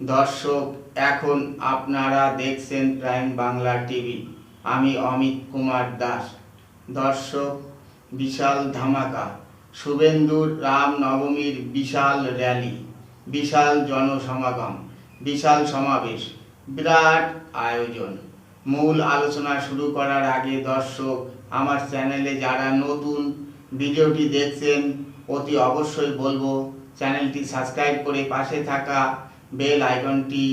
দর্শক, এখন আপনারা দেখছেন প্রাইম বাংলা টিভি। আমি অমিত কুমার দাস। দর্শক, বিশাল ধামাকা, শুভেন্দুর রামনবমীর বিশাল র্যালি, বিশাল জনসমাগম, বিশাল সমাবেশ, বিরাট আয়োজন। মূল আলোচনা শুরু করার আগে দর্শক, আমার চ্যানেলে যারা নতুন ভিডিওটি দেখছেন অতি অবশ্যই বলবো চ্যানেলটি সাবস্ক্রাইব করে পাশে থাকা বেল আইকনটি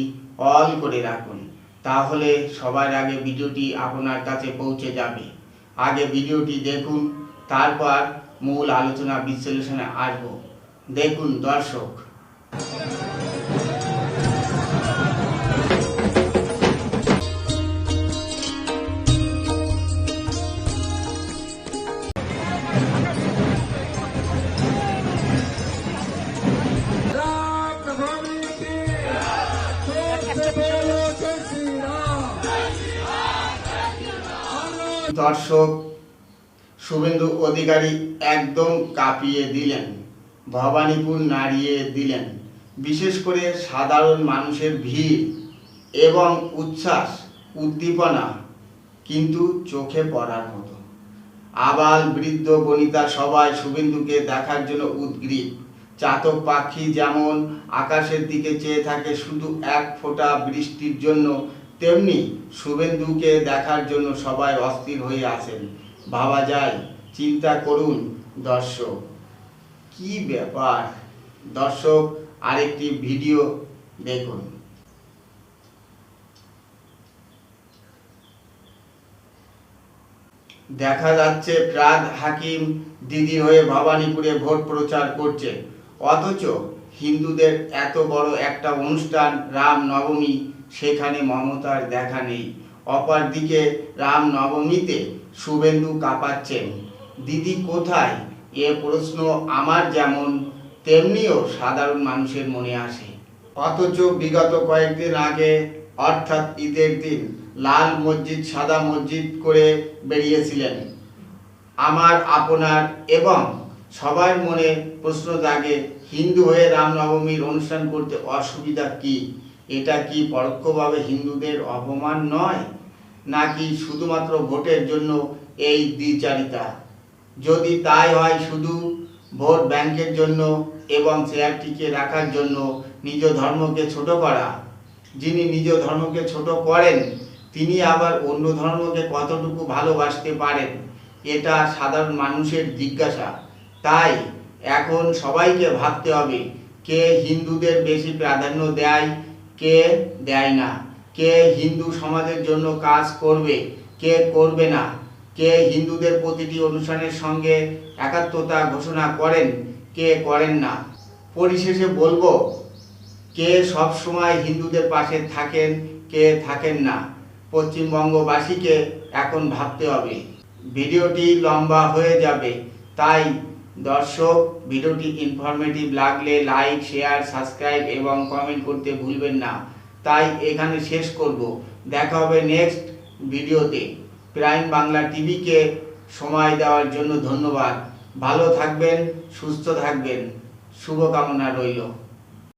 অল করে রাখুন, তাহলে সবার আগে ভিডিওটি আপনার কাছে পৌঁছে যাবে। আগে ভিডিওটি দেখুন, তারপর মূল আলোচনা বিশ্লেষণে আসব। দেখুন দর্শক। দর্শক, শুভেন্দু অধিকারী একদম কাঁপিয়ে দিলেন, ভবানীপুর নাড়িয়ে দিলেন। বিশেষ করে সাধারণ মানুষের ভিড় এবং উচ্ছ্বাস উদ্দীপনা কিন্তু চোখে পড়ার মতো। আবাল বৃদ্ধ বনিতা সবাই শুভেন্দুকে দেখার জন্য উদগ্রীব। চাতক পাখি যেমন আকাশের দিকে চেয়ে থাকে শুধু এক ফোঁটা বৃষ্টির জন্য, তেমনি শুভেন্দুকে দেখার জন্য সবাই অস্থির হয়ে আছেন। ভাবা যায়, চিন্তা করুন দর্শক, কি ব্যাপার। দর্শক, আরেকটি ভিডিও দেখুন। দেখা যাচ্ছে ফিরহাদ হাকিম দিদির হয়ে ভবানীপুরে ভোট প্রচার করছে, অথচ হিন্দুদের এত বড় একটা অনুষ্ঠান রামনবমী, সেখানে মমতার দেখা নেই। অপরদিকে রামনবমীতে শুভেন্দু কাঁপাচ্ছেন, দিদি কোথায়? এ প্রশ্ন আমার যেমন তেমনিও সাধারণ মানুষের মনে আসে। অথচ বিগত কয়েকদিন আগে, অর্থাৎ ঈদের দিন, লাল মসজিদ সাদা মসজিদ করে বেরিয়েছিলেন। আমার আপনার এবং সবার মনে প্রশ্ন জাগে, হিন্দু হয়ে রামনবমীর অনুষ্ঠান করতে অসুবিধা কি? এটা কি পরোক্ষভাবে হিন্দুদের অপমান নয়, নাকি শুধুমাত্র ভোটের জন্য এই দ্বিচারিতা? যদি তাই হয়, শুধু ভোট ব্যাংকের জন্য এবং চেয়ার টিকিয়ে রাখার জন্য নিজ ধর্মকে ছোট করা, যিনি নিজ ধর্মকে ছোট করেন তিনি আবার অন্য ধর্মকে কতটুকু ভালোবাসতে পারেন, এটা সাধারণ মানুষের জিজ্ঞাসা। তাই এখন সবাইকে ভাবতে হবে, কে হিন্দুদের বেশি প্রাধান্য দেয়, কে দেয় না, কে হিন্দু সমাজের জন্য কাজ করবে, কে করবে না, কে হিন্দুদের প্রতিটি অনুষ্ঠানের সঙ্গে একাত্মতা ঘোষণা করেন, কে করেন না। পরিশেষে বলবো, কে সব সময় হিন্দুদের পাশে থাকেন, কে থাকেন না, পশ্চিমবঙ্গবাসীকে এখন ভাবতে হবে। ভিডিওটি লম্বা হয়ে যাবে, তাই দর্শক, ভিডিওটি ইনফরমেটিভ লাগলে লাইক, শেয়ার, সাবস্ক্রাইব এবং কমেন্ট করতে ভুলবেন না। তাই এখানে শেষ করব। দেখা হবে নেক্সট ভিডিওতে। প্রাইম বাংলা টিভিকে সময় দেওয়ার জন্য ধন্যবাদ। ভালো থাকবেন, সুস্থ থাকবেন, শুভকামনা রইল।